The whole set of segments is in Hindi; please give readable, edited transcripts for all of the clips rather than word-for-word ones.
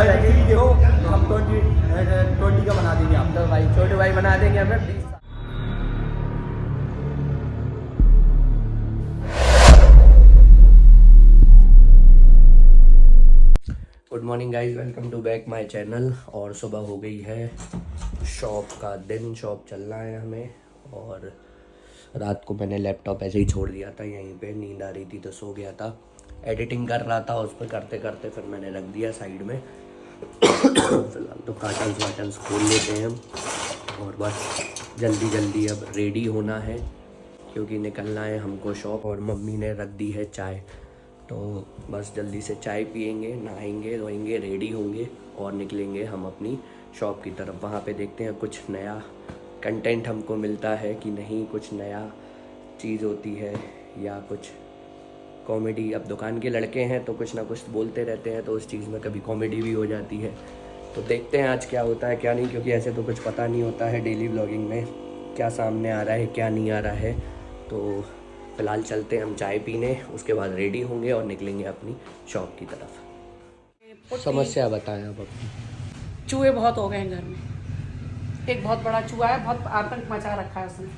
देखो हम 20 का बना देंगे आप। तो भाई छोटे भाई बना देंगे हमें 20। Good morning guys, welcome to back my channel. और सुबह हो गई है, शॉप का दिन, शॉप चलना है हमें। और रात को मैंने लैपटॉप ऐसे ही छोड़ दिया था यहीं पे, नींद आ रही थी तो सो गया था। एडिटिंग कर रहा था, उस पर करते करते फिर मैंने रख दिया साइड में। फिलहाल तो कार्टन्स वाटन्स खोल लेते हैं हम और बस जल्दी जल्दी अब रेडी होना है क्योंकि निकलना है हमको शॉप। और मम्मी ने रख दी है चाय, तो बस जल्दी से चाय पियेंगे, नहाएंगे धोएंगे, रेडी होंगे और निकलेंगे हम अपनी शॉप की तरफ। वहाँ पे देखते हैं कुछ नया कंटेंट हमको मिलता है कि नहीं, कुछ नया चीज़ होती है या कुछ कॉमेडी। अब दुकान के लड़के हैं तो कुछ ना कुछ बोलते रहते हैं, तो उस चीज़ में कभी कॉमेडी भी हो जाती है। तो देखते हैं आज क्या होता है क्या नहीं, क्योंकि ऐसे तो कुछ पता नहीं होता है डेली व्लॉगिंग में क्या सामने आ रहा है क्या नहीं आ रहा है। तो फिलहाल चलते हैं हम चाय पीने, उसके बाद रेडी होंगे और निकलेंगे अपनी शॉप की तरफ। समस्या बताएं आप अपनी। चूहे बहुत हो गए हैं घर में। एक बहुत बड़ा चूहा है, बहुत आतंक मचा रखा है उसने।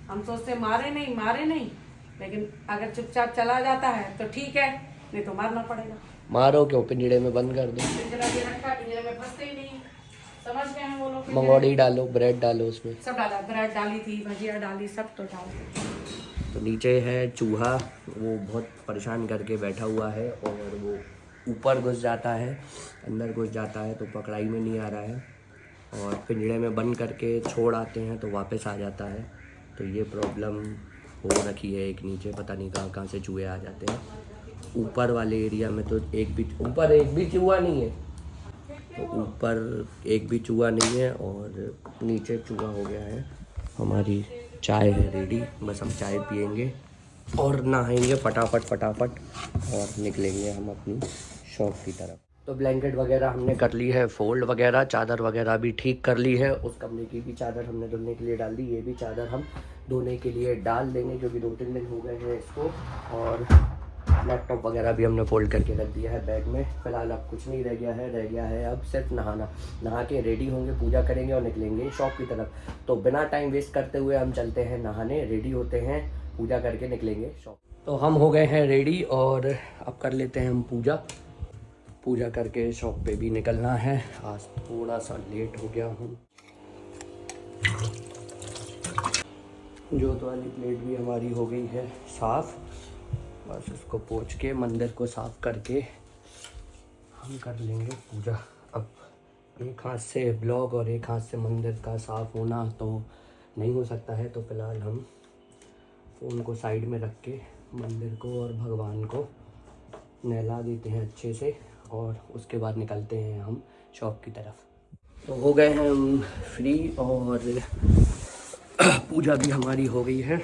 हम सोचते मारे नहीं, लेकिन अगर चुपचाप चला जाता है तो ठीक है, नहीं तो मारना पड़ेगा। मारो क्यों, पिंजड़े में बंद कर दो। पिंजरा भी रखा, पिंजरे में फंसते ही नहीं, समझ गए हैं वो लोग। मंगोड़ी डालो, ब्रेड डालो उसमें, सब डाला, ब्रेड डाली थी, भजिया डाली, सब तो डाल। तो नीचे है चूहा, वो बहुत परेशान करके बैठा हुआ है और वो ऊपर घुस जाता है, अंदर घुस जाता है तो पकड़ाई में नहीं आ रहा है। और पिंजड़े में बंद करके छोड़ आते हैं तो वापस आ जाता है। तो ये प्रॉब्लम हो रखी है। एक नीचे पता नहीं कहाँ कहाँ से चूहे आ जाते हैं। ऊपर वाले एरिया में तो ऊपर एक भी चूहा नहीं है, तो ऊपर एक भी चूहा नहीं है और नीचे चूहा हो गया है। हमारी चाय है रेडी, बस हम चाय पियेंगे और नहाएंगे फटाफट और निकलेंगे हम अपनी शॉप की तरफ। तो ब्लैंकेट वगैरह हमने कर ली है फोल्ड वगैरह, चादर वगैरह भी ठीक कर ली है। उस कमरे की भी चादर हमने धुलने के लिए डाल दी, ये भी चादर हम धोने के लिए डाल देंगे क्योंकि 2-3 दिन हो गए हैं इसको। और लैपटॉप वगैरह भी हमने फोल्ड करके रख दिया है बैग में। फ़िलहाल अब कुछ नहीं रह गया है अब सिर्फ नहा के रेडी होंगे, पूजा करेंगे और निकलेंगे शॉप की तरफ। तो बिना टाइम वेस्ट करते हुए हम चलते हैं नहाने, रेडी होते हैं, पूजा करके निकलेंगे शॉप। तो हम हो गए हैं रेडी और अब कर लेते हैं हम पूजा करके शॉप पे भी निकलना है। आज थोड़ा सा लेट हो गया हूँ। जोत वाली प्लेट भी हमारी हो गई है साफ़, बस उसको पोंछ के मंदिर को साफ़ करके हम कर लेंगे पूजा। अब एक हाथ से ब्लॉग और एक हाथ से मंदिर का साफ़ होना तो नहीं हो सकता है, तो फ़िलहाल हम फ़ोन को साइड में रख के मंदिर को और भगवान को नहला देते हैं अच्छे से और उसके बाद निकलते हैं हम शॉप की तरफ। तो हो गए हैं हम फ्री और पूजा भी हमारी हो गई है।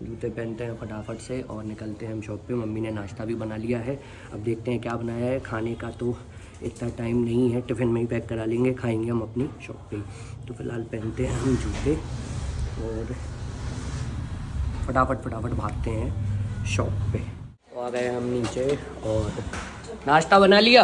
जूते पहनते हैं फटाफट से और निकलते हैं हम शॉप पे। मम्मी ने नाश्ता भी बना लिया है, अब देखते हैं क्या बनाया है। खाने का तो इतना टाइम नहीं है, टिफ़िन में ही पैक करा लेंगे, खाएंगे हम अपनी शॉप पे। तो फ़िलहाल पहनते हैं हम जूते और फटाफट भागते हैं शॉप पे। तो आ गए हम नीचे और नाश्ता बना लिया।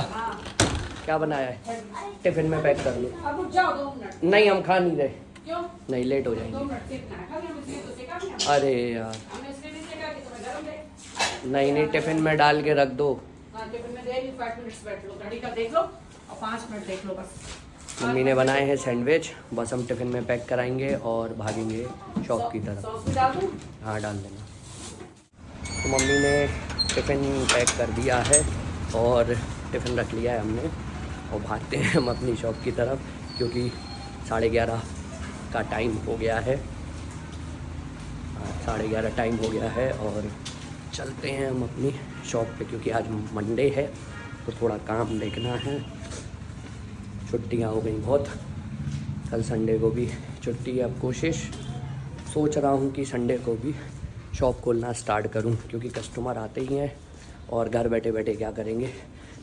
क्या बनाया है? टिफ़िन में पैक कर लो। अब जाओ 2 मिनट। नहीं, हम खा नहीं रहे। क्यों? नहीं, लेट हो जाएंगे। 2 मिनट से इतना खा लिया, मुझे तो सेका भी। अरे यार, हमने इसलिए नहीं सेका कि तुम्हें गरम दे। नहीं टिफ़िन में डाल के रख दो। हाँ, टिफिन में दे, 5 मिनट्स बैठ लो, घड़ी का देख लो और 5 मिनट देख लो बस। मम्मी ने बनाए हैं सैंडविच, बस हम टिफ़िन में पैक कराएंगे और भागेंगे शॉप की तरफ। सॉस भी डाल दूँ? हाँ, डाल देना। तो मम्मी ने टिफ़िन पैक कर दिया है और टिफ़िन रख लिया है हमने और भागते हैं हम अपनी शॉप की तरफ क्योंकि 11:30 का टाइम हो गया है। 11:30 टाइम हो गया है और चलते हैं हम अपनी शॉप पे क्योंकि आज मंडे है तो थोड़ा काम देखना है। छुट्टियां हो गई बहुत, कल संडे को भी छुट्टी है। अब सोच रहा हूँ कि संडे को भी शॉप खोलना स्टार्ट करूँ क्योंकि कस्टमर आते ही हैं और घर बैठे बैठे क्या करेंगे।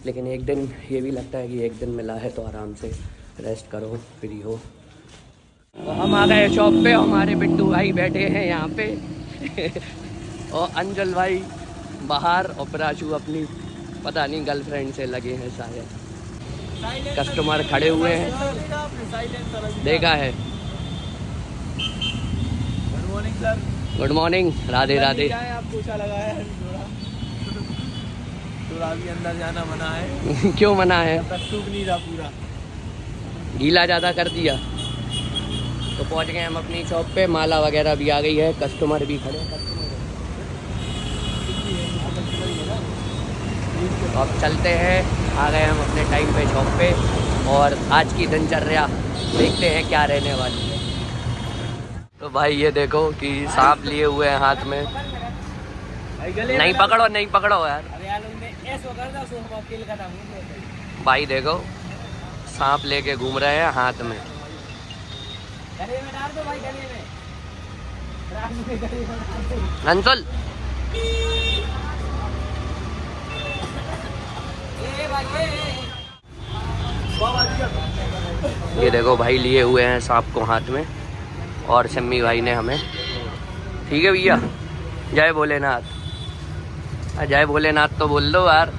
लेकिन एक दिन ये भी लगता है कि एक दिन मिला है तो आराम से रेस्ट करो, फ्री हो। तो हम आ गए शॉप पे, हमारे बिट्टू भाई बैठे हैं यहाँ पे और अंजल भाई बाहर और पराशु अपनी पता नहीं गर्लफ्रेंड से लगे हैं शायद। कस्टमर खड़े हुए हैं, देखा है। Good morning sir. Good morning, Radhe Radhe. आप पोछा लगाया है थोड़ा भी अंदर जाना मना है। क्यों मना है? सूख नहीं रहा पूरा, गीला ज़्यादा कर दिया। तो पहुंच गए हम अपनी शॉप पे, माला वगैरह भी आ गई है, कस्टमर भी खड़े हैं। तो अब चलते हैं, आ गए हम अपने टाइम पे शॉप पे, और आज की दिनचर्या देखते हैं क्या रहने वाली है। तो भाई ये देखो कि सांप लिए हुए हैं हाथ में। नहीं पकड़ो, नहीं पकड़ो यार। भाई देखो सांप लेके घूम रहे हैं हाथ में। अंशुल ये देखो भाई लिए हुए हैं सांप को हाथ में, और शम्मी भाई ने हमें। ठीक है भैया, जय भोलेनाथ। जय भोलेनाथ तो बोल दो यार।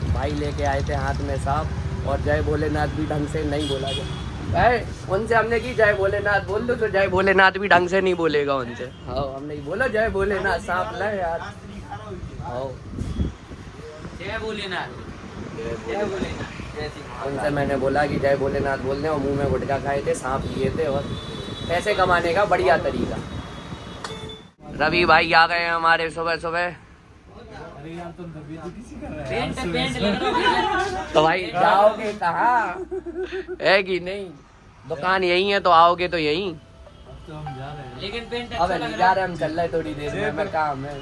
भाई लेके आए थे हाथ में सांप, और जय भोलेनाथ भी ढंग से नहीं बोला गया। भाई उनसे हमने की जय भोलेनाथ बोल दो, तो जय भोलेनाथ भी ढंग से नहीं बोलेगा उनसे। हाँ हमने बोला जय भोलेनाथ, सांप ले यार। हाँ जय भोलेनाथ, जय भोलेनाथ। उनसे मैंने बोला कि जय भोलेनाथ बोलने, और मुंह में गुटखा खाए थे, सांप लिए थे, और पैसे कमाने का बढ़िया तरीका। रवि भाई आ गए हैं हमारे सुबह सुबह। पेंट पेंट लग रहा तो भाई जाओगे कहाँ? है कि नहीं? दुकान यही है तो आओगे तो यहीं। लेकिन पेंट अब अच्छा नहीं लग जा रहा रहे, हम चल रहे थोड़ी देर में, मैं काम है।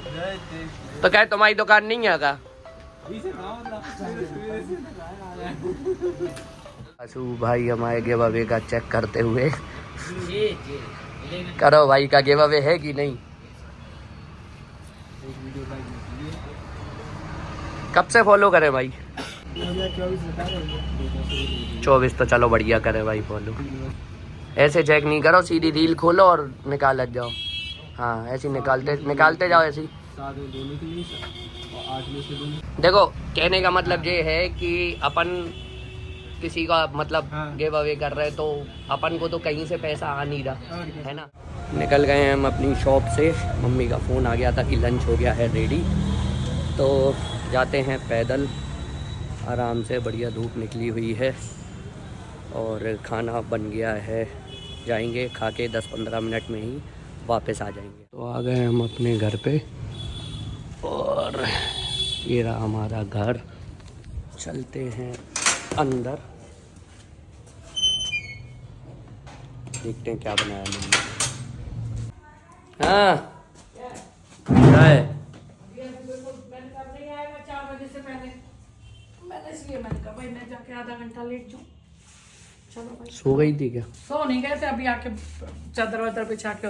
तो क्या तुम्हारी दुकान नहीं है का? असू भाई हमारे गिव अवे का चेक करते हुए। जी जी। करो भाई का गिव अवे है कि नहीं? कब से फॉलो करें भाई? 24 तो चलो बढ़िया करे भाई फॉलो। ऐसे चेक नहीं करो, सीधी रील खोलो और निकाल जाओ। हाँ ऐसे निकालते जाओ ऐसे। देखो कहने का मतलब ये है कि अपन किसी का मतलब गिव अवे कर रहे, तो अपन को तो कहीं से पैसा आ नहीं रहा है ना। निकल गए हैं हम अपनी शॉप से, मम्मी का फ़ोन आ गया था कि लंच हो गया है रेडी। तो जाते हैं पैदल आराम से, बढ़िया धूप निकली हुई है और खाना बन गया है। जाएंगे खा के 10-15 मिनट में ही वापस आ जाएंगे। तो आ गए हम अपने घर पे, और ये रहा हमारा घर। चलते हैं अंदर, देखते हैं क्या बनाया मम्मी। हाँ क्या है? आधा घंटा लेट जाऊं। चलो भाई। सो गई थी क्या? सो नहीं गए थे, अभी आके चादर वादर बिछा के।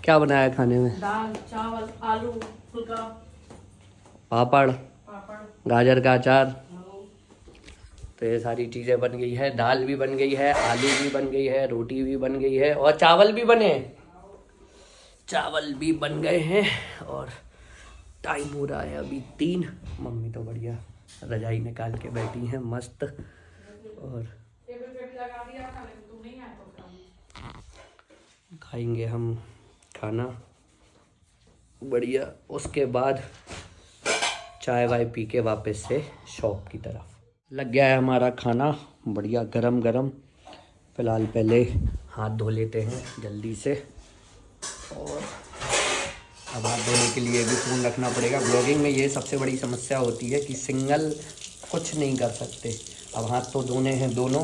क्या बनाया खाने में? दाल चावल आलू फुल्का पापड़, पापड़ गाजर का अचार। तो ये सारी चीज़ें बन गई है, दाल भी बन गई है, आलू भी बन गई है, रोटी भी बन गई है, और चावल भी बने हैं। चावल भी बन गए हैं, और टाइम हो रहा है अभी 3। मम्मी तो बढ़िया रजाई निकाल के बैठी हैं मस्त, और खाएंगे हम खाना बढ़िया। उसके बाद चाय वाय पी के वापस से शॉप की तरफ लग गया है हमारा खाना, बढ़िया गरम गरम। फ़िलहाल पहले हाथ धो लेते हैं जल्दी से, और अब हाथ धोने के लिए भी फ़ोन रखना पड़ेगा। ब्लॉगिंग में ये सबसे बड़ी समस्या होती है कि सिंगल कुछ नहीं कर सकते। अब हाथ तो धोने हैं दोनों,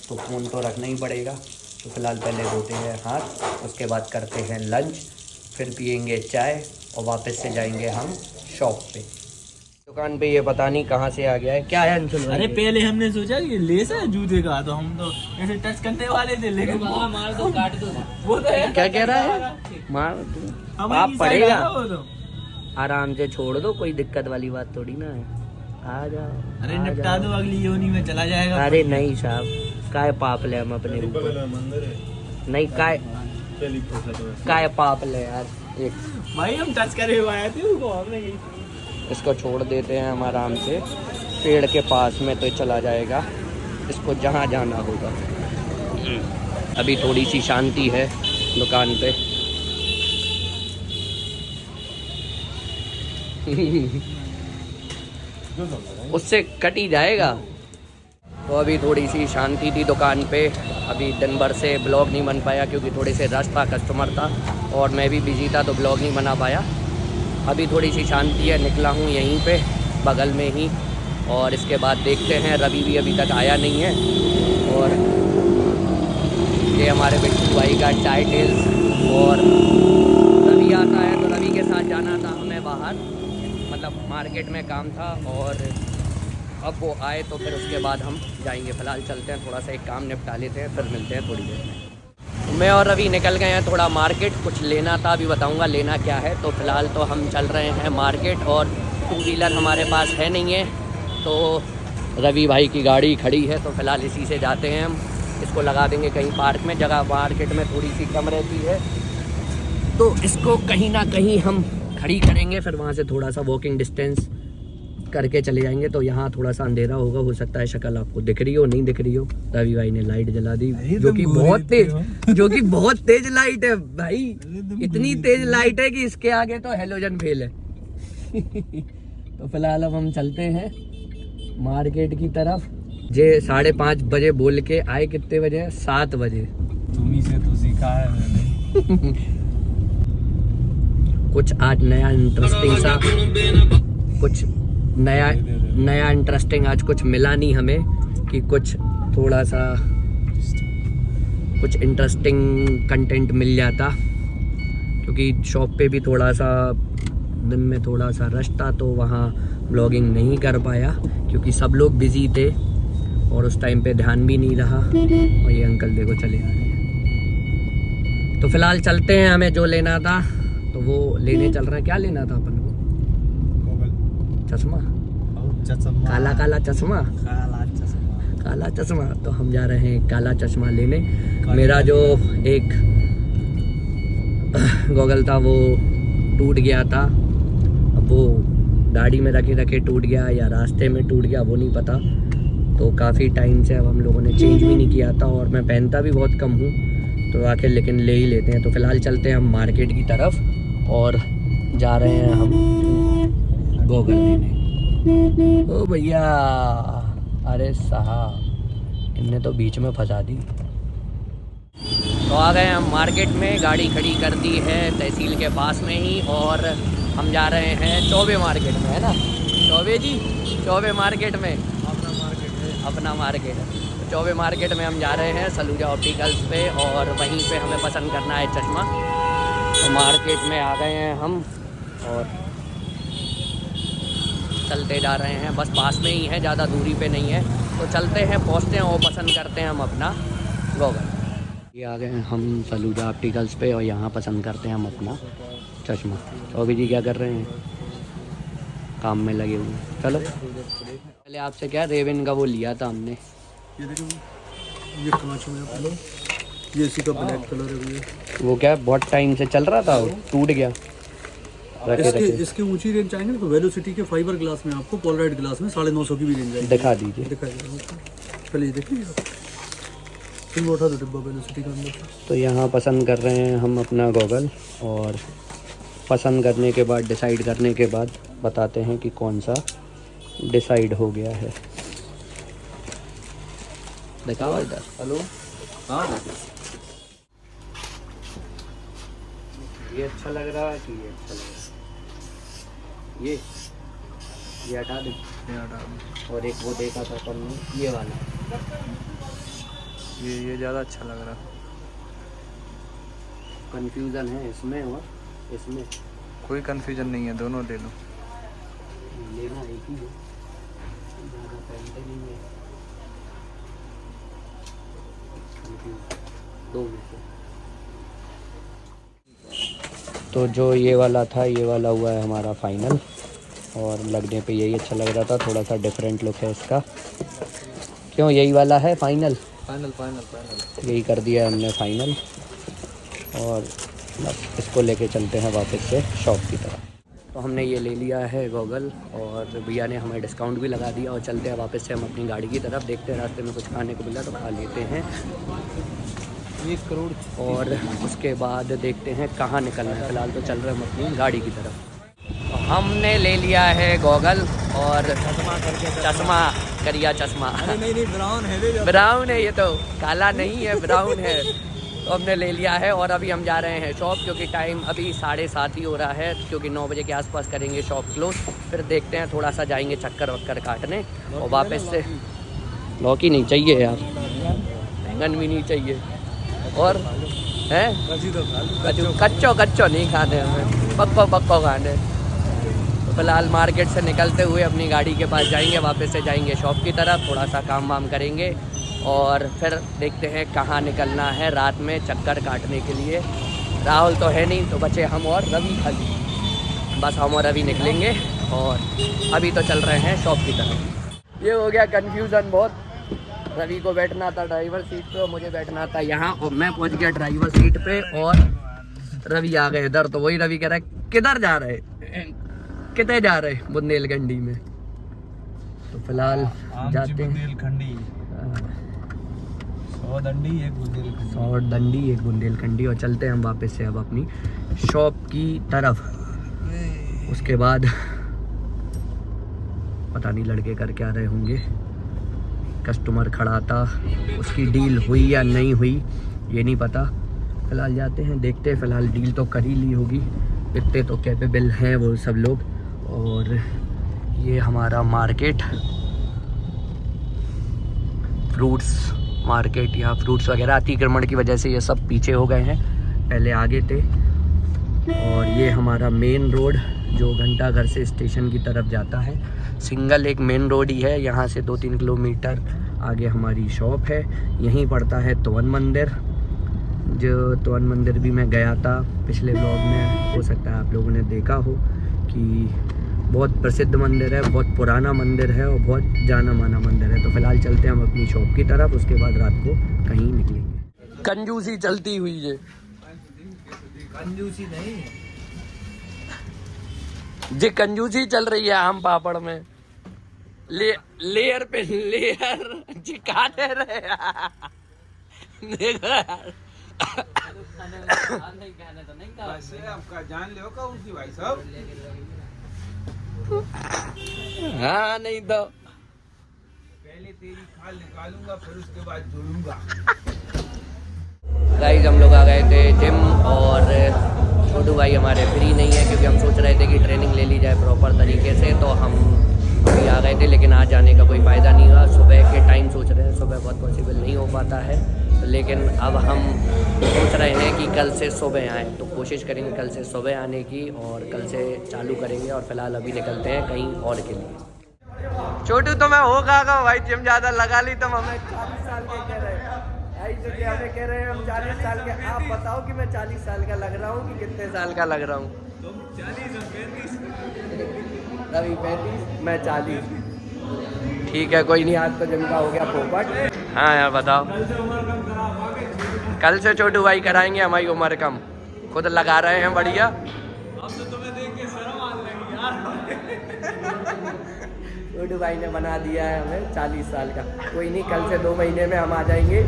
तो फ़ोन तो रखना ही पड़ेगा। तो फ़िलहाल पहले धोते हैं हाथ, उसके बाद करते हैं लंच, फिर पियेंगे चाय, और वापस से जाएंगे हम शॉप पे। दुकान पे ये पता नहीं कहाँ से आ गया है। क्या है अंशुल? अरे पहले हमने सोचा कि लेस है जूते का, तो हम तो ऐसे टच करने वाले थे, लेकिन मार दो काट दो। वो तो है। क्या कह रहा है? मार दो, आप पड़ेगा। आराम से छोड़ दो, कोई दिक्कत वाली बात थोड़ी ना है। आ जाओ। अरे निपटा दो, अगली योनी में चला जाएगा। अरे नहीं साहब, काय पाप ले हम अपने ऊपर। नहीं काय पाप ले यार। एक भाई हम टच करे हुए आए थे उसको, हमने इसको छोड़ देते हैं हम आराम से पेड़ के पास में, तो चला जाएगा इसको जहाँ जाना होगा। अभी थोड़ी सी शांति है दुकान पे। उससे कट ही जाएगा। तो अभी थोड़ी सी शांति थी दुकान पे। अभी दिन भर से ब्लॉग नहीं बन पाया क्योंकि थोड़े से रश था, कस्टमर था और मैं भी बिजी था, तो ब्लॉग नहीं बना पाया। अभी थोड़ी सी शांति है, निकला हूँ यहीं पे बगल में ही, और इसके बाद देखते हैं। रवि भी अभी तक आया नहीं है, और ये हमारे बिट्टू भाई का चाय टेल्स, और रवि आता है तो रवि के साथ जाना था हमें बाहर, मतलब मार्केट में काम था, और अब वो आए तो फिर उसके बाद हम जाएंगे। फ़िलहाल चलते हैं, थोड़ा सा एक काम निपटा लेते हैं, फिर मिलते हैं थोड़ी देर में। मैं और रवि निकल गए हैं थोड़ा मार्केट, कुछ लेना था, अभी बताऊंगा लेना क्या है। तो फ़िलहाल तो हम चल रहे हैं मार्केट, और 2 व्हीलर हमारे पास है नहीं है, तो रवि भाई की गाड़ी खड़ी है, तो फ़िलहाल इसी से जाते हैं हम। इसको लगा देंगे कहीं पार्क में, जगह मार्केट में थोड़ी सी कम रहती है, तो इसको कहीं ना कहीं हम खड़ी करेंगे, फिर वहाँ से थोड़ा सा वॉकिंग डिस्टेंस करके चले जाएंगे। तो यहाँ थोड़ा सा अंधेरा होगा, हो सकता है शक्ल आपको दिख रही हो, नहीं दिख रही हो। रवि भाई ने लाइट जला दी, जो कि बहुत तेज लाइट है भाई, इतनी तेज लाइट है कि इसके आगे तो हेलोजन फेल है। तो फिलहाल अब हम चलते हैं मार्केट की तरफ। जे 5:30 बजे बोल के आए, कितने बजे? 7 बजे। तुम्ही से तो सीखा है मैंने। कुछ आज नया इंटरेस्टिंग सा, कुछ नया इंटरेस्टिंग आज कुछ मिला नहीं हमें, कि कुछ थोड़ा सा कुछ इंटरेस्टिंग कंटेंट मिल जाता, क्योंकि शॉप पे भी थोड़ा सा दिन में थोड़ा सा रश था, तो वहाँ ब्लॉगिंग नहीं कर पाया क्योंकि सब लोग बिजी थे और उस टाइम पे ध्यान भी नहीं रहा। और ये अंकल देखो चले आ रहे हैं। तो फिलहाल चलते हैं, हमें जो लेना था तो वो लेने चल रहे हैं। क्या लेना था अपन को? चश्मा, काला चश्मा, काला चश्मा। तो हम जा रहे हैं काला चश्मा लेने। मेरा जो एक गॉगल था वो टूट गया था, अब वो गाड़ी में रखे टूट गया या रास्ते में टूट गया वो नहीं पता, तो काफ़ी टाइम से अब हम लोगों ने चेंज भी नहीं किया था, और मैं पहनता भी बहुत कम हूँ, तो आखिर लेकिन ले ही लेते हैं। तो फिलहाल चलते हैं हम मार्केट की तरफ, और जा रहे हैं हम गॉगल लेने। ओ भैया, अरे साहब इनने तो बीच में फंसा दी। तो आ गए हम मार्केट में, गाड़ी खड़ी कर दी है तहसील के पास में ही, और हम जा रहे हैं चौबे मार्केट में, है ना चौबे जी? चौबे मार्केट में अपना मार्केट है, तो चौबे मार्केट में हम जा रहे हैं सलूजा ऑप्टिकल्स पे, और वहीं पे हमें पसंद करना है चश्मा। तो मार्केट में आ गए हैं हम, और चलते जा रहे हैं, बस पास में ही है, ज़्यादा दूरी पे नहीं है, तो चलते हैं, पहुँचते हैं और पसंद करते हैं हम अपना गॉगल। ये आ गए हैं हम सलूजा ऑप्टिकल्स पे, और यहाँ पसंद करते हैं हम अपना चश्मा। चौबे जी क्या कर रहे हैं? काम में लगे हुए हैं। चलो पहले आपसे क्या रेवन का वो लिया था हमने, ये देखो, ये कांच में अपना, ये इसी का ब्लैक कलर है भैया। वो क्या बहुत टाइम से चल रहा था, वो टूट गया। इसकी ऊंची रेंज चाहेंगे तो वेलोसिटी के फाइबर ग्लास में आपको पोलराइड ग्लास में 950 की भी रेंज आएगी। दिखा दीजिए। पहले ये देखिए, फिर उठा दो डिब्बा वेलोसिटी का अंदर। तो यहाँ पसंद कर रहे हैं हम अपना गॉगल, और पसंद करने के बाद, डिसाइड करने के बाद बताते हैं कि कौन सा डिसाइड हो गया है। दिखाओ इधर। हेलो, हाँ ये अच्छा लग रहा है कि ये अच्छा लग रहा है? ये हटा दे, और एक वो देखा था अपन ने, ये वाला, ये ज़्यादा अच्छा लग रहा है। कंफ्यूजन है इसमें और इसमें। कोई कंफ्यूजन नहीं है, दोनों ले लो। लेना एक ही है, ज़्यादा पहनते नहीं है, दो में से। तो जो ये वाला था, ये वाला हुआ है हमारा फाइनल, और लगने पे यही अच्छा लग रहा था, थोड़ा सा डिफरेंट लुक है इसका। क्यों, यही वाला है फाइनल? फाइनल यही कर दिया हमने फाइनल, और बस इसको लेके चलते हैं वापस से शॉप की तरफ। तो हमने ये ले लिया है गॉगल और भैया ने हमें डिस्काउंट भी लगा दिया और चलते हैं वापस से हम अपनी गाड़ी की तरफ। देखते हैं रास्ते में कुछ खाने को मिला तो खा लेते हैं 1 करोड़ और उसके बाद देखते हैं कहाँ निकलना है। फ़िलहाल तो चल रहे हैं हम अपनी गाड़ी की तरफ। तो हमने ले लिया है गॉगल और चश्मा करिया चश्मा। नहीं ब्राउन है, ब्राउन है, ये तो काला नहीं है, ब्राउन है। तो हमने ले लिया है और अभी हम जा रहे हैं शॉप, क्योंकि टाइम अभी 7:30 ही हो रहा है, क्योंकि 9 बजे के आसपास करेंगे शॉप क्लोज। फिर देखते हैं, थोड़ा सा जाएंगे चक्कर वक्कर काटने और वापस से। लौकी नहीं चाहिए यार, बैंगन भी नहीं चाहिए और हैं कच्चो नहीं खाने हमें, पक्को खाने। तो फिलहाल मार्केट से निकलते हुए अपनी गाड़ी के पास जाएंगे, वापस से जाएंगे शॉप की तरफ, थोड़ा सा काम वाम करेंगे और फिर देखते हैं कहाँ निकलना है रात में चक्कर काटने के लिए। राहुल तो है नहीं, तो बचे हम और रवि खाली। बस हम और रवि निकलेंगे और अभी तो चल रहे हैं शॉप की तरफ। ये हो गया कन्फ्यूज़न बहुत। रवि को बैठना था ड्राइवर सीट पे और मुझे बैठना था यहाँ, और मैं पहुँच गया ड्राइवर सीट पे और रवि आ गए इधर। तो वही रवि कह रहा है किधर जा रहे, कितने जा रहे, बुंदेलखंडी में। तो फिलहाल जाते हैं बुंदेलखंडी, 100 दंडी एक बुंदेलखंडी और चलते हैं हम वापस से अब अपनी शॉप की तरफ। उसके बाद पता नहीं लड़के कर क्या रहे होंगे, कस्टमर खड़ा था, उसकी डील हुई या नहीं हुई ये नहीं पता। फिलहाल जाते हैं, देखते हैं। फिलहाल डील तो कर ही ली होगी, इतने तो कैपेबल हैं वो सब लोग। और ये हमारा मार्केट, फ्रूट्स मार्केट, यहाँ फ्रूट्स वगैरह अतिक्रमण की वजह से ये सब पीछे हो गए हैं, पहले आगे थे। और ये हमारा मेन रोड जो घंटा घर से स्टेशन की तरफ जाता है, सिंगल एक मेन रोड ही है। यहाँ से 2-3 किलोमीटर आगे हमारी शॉप है। यहीं पड़ता है तोवन मंदिर, जो तोवन मंदिर भी मैं गया था पिछले व्लॉग में, हो सकता है आप लोगों ने देखा हो कि बहुत प्रसिद्ध मंदिर है, बहुत पुराना मंदिर है और बहुत जाना माना मंदिर है। तो फिलहाल चलते हैं हम अपनी शॉप की तरफ, उसके बाद रात को कहीं निकलेंगे। कंजूसी चलती हुई है, कंजूसी नहीं जी कंजूसी चल रही है आम पापड़ में। लेयर पे लेयर चिका दे रहे देखो यार। आपका जान लो कौन सी भाई साहब। हाँ नहीं तो पहले तेरी खाल निकालूंगा फिर उसके बाद जोड़ूंगा। गाइस हम लोग आ गए थे जिम और छोटू भाई हमारे फ्री नहीं है, क्योंकि हम सोच रहे थे कि ट्रेनिंग ले ली जाए प्रॉपर तरीके से। तो हम अभी आ गए थे, लेकिन आज जाने का कोई फ़ायदा नहीं हुआ। सुबह के टाइम सोच रहे हैं, सुबह बहुत पॉसिबल नहीं हो पाता है, लेकिन अब हम सोच रहे हैं कि कल से सुबह आएँ। तो कोशिश करेंगे कल से सुबह आने की और कल से चालू करेंगे। और फिलहाल अभी निकलते हैं कहीं और के लिए। छोटू तो मैं होगा भाई, जिम ज़्यादा लगा ली तुम हमें 40 साल के कह रहे हैं भाई, जो कि हमें कह रहे हैं हम 40 साल के। आप बताओ कि मैं 40 साल का लग रहा हूँ कि कितने साल का लग रहा हूँ? तुम 40 और 35। रवि 35, मैं 40। ठीक है कोई नहीं, आज तो जिम का हो गया पोपट। हाँ यार बताओ, कल से छोटू भाई कराएंगे हमारी उम्र कम, खुद लगा रहे हैं बढ़िया। अब तो तुम्हें देख के शर्म आने लगी यार। छोटू भाई ने बना दिया है हमें 40 साल का। कोई नहीं, कल से 2 महीने में हम आ जाएंगे।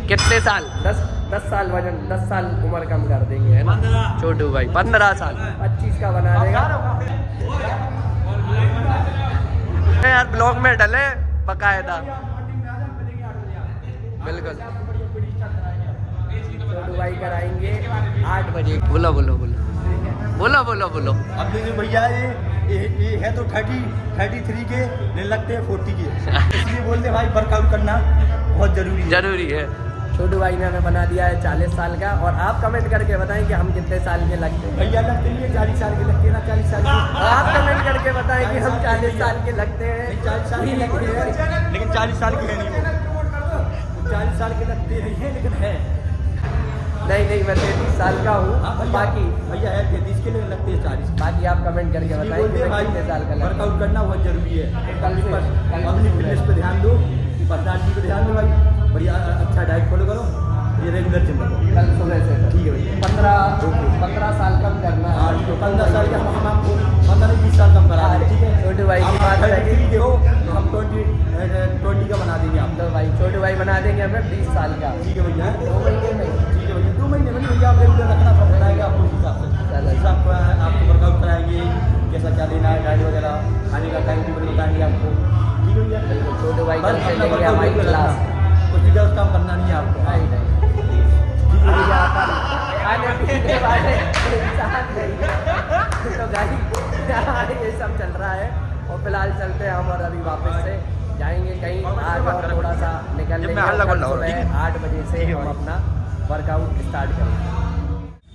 कितने साल? 10 साल वजन, 10 साल उम्र कम कर देंगे, है ना छोटू भाई? 15 साल, 25 का बना देगा यार। ब्लॉग में डले बकायदा, बिल्कुल। छोटू भाई कराएंगे 8 बजे। बोलो बोलो बोलो बोलो बोलो बोलो। अब देखिए भैया, ये है तो 33 के, ले लगते हैं 40 के, इसलिए बोलते भाई वर्कआउट करना बहुत जरूरी है। छोटू भाई ने हमें बना दिया है 40 साल का। और आप कमेंट करके बताएं कि हम कितने साल के लगते हैं। भैया लगते हैं 40 साल के लगते हैं ना, 40 साल के। आप कमेंट करके बताएं कि हम 40 साल के लगते हैं। 40 साल के लगते हैं, लेकिन 40 साल के है नहीं, 40 साल के लगते नहीं है लेकिन है। नहीं मैं 33 साल का हूँ। बाकी भैया है 33 के, लेकिन लगते हैं 40। बाकी आप कमेंट करके बताएं कि मैं कितने साल का लगता हूँ। वर्कआउट करना बहुत जरूरी है। कल से अपनी फिटनेस पे ध्यान दो, पर्सनालिटी पे ध्यान दो भाई, बढ़िया अच्छा डाइट फॉलो करो, ये रेगुलर जिम है। कल सुबह से ठीक है भैया। 15 साल कम करना हाँ है। तो 15 साल का हम आपको 15-20 साल कम करा देंगे, ठीक है। छोटे भाई की आप बात है। 33 के हो तो हम 20 का बना देंगे आप। तो भाई छोटे भाई बना देंगे हमें 20 साल का। ठीक है भैया। 2 महीने में। ठीक है भैया, 2 महीने में नहीं भैया, आप रेगुलर रखना सब बनाएगा आपको उस हिसाब से। चलो। जैसा आपको वर्कआउट कराएंगे, कैसा क्या लेना है, डाइट वगैरह, खाने का टाइम टेबल बताएंगे आपको। ठीक है भैया। बिल्कुल, छोटे भाई बस कल से अपना लेंगे workout हमारी regular क्लास। रखना। कुछ भी गलत काम करना नहीं है आपको। नहीं नहीं, ठीक है भैया। खाने पीने वाले इंसान नहीं। तो गाइस ये सब चल रहा है और फिलहाल चलते हैं हम और अभी वापस से जाएंगे कहीं आज और थोड़ा सा निकल लेंगे। कल सुबह 8 बजे से हम अपना वर्कआउट स्टार्ट करेंगे।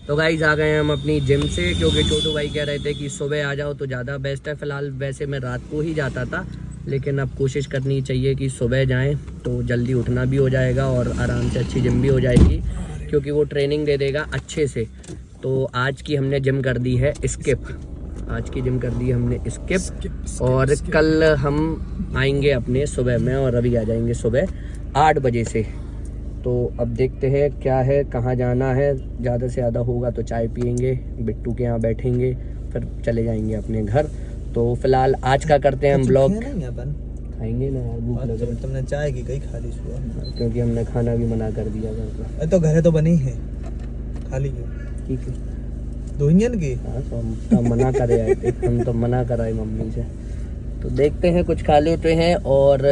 तो गाइस आ गए हम अपनी जिम से, क्योंकि छोटू भाई कह रहे थे कि सुबह आ जाओ तो ज़्यादा बेस्ट है। फ़िलहाल वैसे मैं रात को ही जाता था, लेकिन अब कोशिश करनी चाहिए कि सुबह जाएं तो जल्दी उठना भी हो जाएगा और आराम से अच्छी जिम भी हो जाएगी, क्योंकि वो ट्रेनिंग दे देगा अच्छे से। तो आज की हमने जिम कर दी है स्किप, आज की जिम कर दी है हमने स्किप। और कल हम आएंगे अपने सुबह में और अभी आ जाएंगे सुबह 8 बजे से। तो अब देखते हैं क्या है, कहाँ जाना है। ज़्यादा से ज़्यादा होगा तो चाय पियेंगे, बिट्टू के यहाँ बैठेंगे, फिर चले जाएंगे अपने घर। तो फिलहाल आज का करते हैं हम ब्लॉग। खाएंगे ना यार, भूख लग रही। तुमने चाय की कई खा ली सुबह, क्योंकि हमने खाना भी मना कर दिया घर पे। तो घर तो बनी है, खाली क्यों? ठीक है, 2 इंजन की। हाँ तो हम तो मना करे आए थे, हम तो मना कराए मम्मी से। तो देखते हैं, कुछ खा लेते हैं और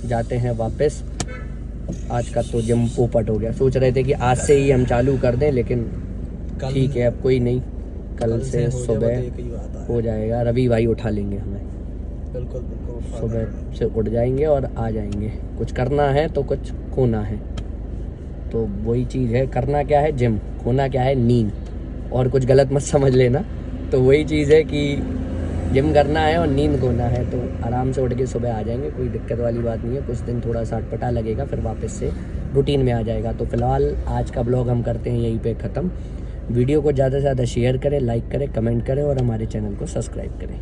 जाते हैं वापस। आज का तो जिम पोपट हो गया। सोच रहे थे कि आज से ही हम चालू कर दें, लेकिन ठीक है अब कोई नहीं, कल से सुबह हो जाएगा। रवि भाई उठा लेंगे हमें, बिल्कुल सुबह से उठ जाएंगे और आ जाएंगे। कुछ करना है तो कुछ खोना है, तो वही चीज़ है। करना क्या है जिम, खोना क्या है नींद। और कुछ गलत मत समझ लेना। तो वही चीज़ है कि जिम करना है और नींद खोना है, तो आराम से उठ के सुबह आ जाएंगे, कोई दिक्कत वाली बात नहीं है। कुछ दिन थोड़ा सा अटपटा लगेगा, फिर वापस से रूटीन में आ जाएगा। तो फिलहाल आज का ब्लॉग हम करते हैं यहीं पे ख़त्म। वीडियो को ज़्यादा से ज़्यादा शेयर करें, लाइक करें, कमेंट करें और हमारे चैनल को सब्सक्राइब करें।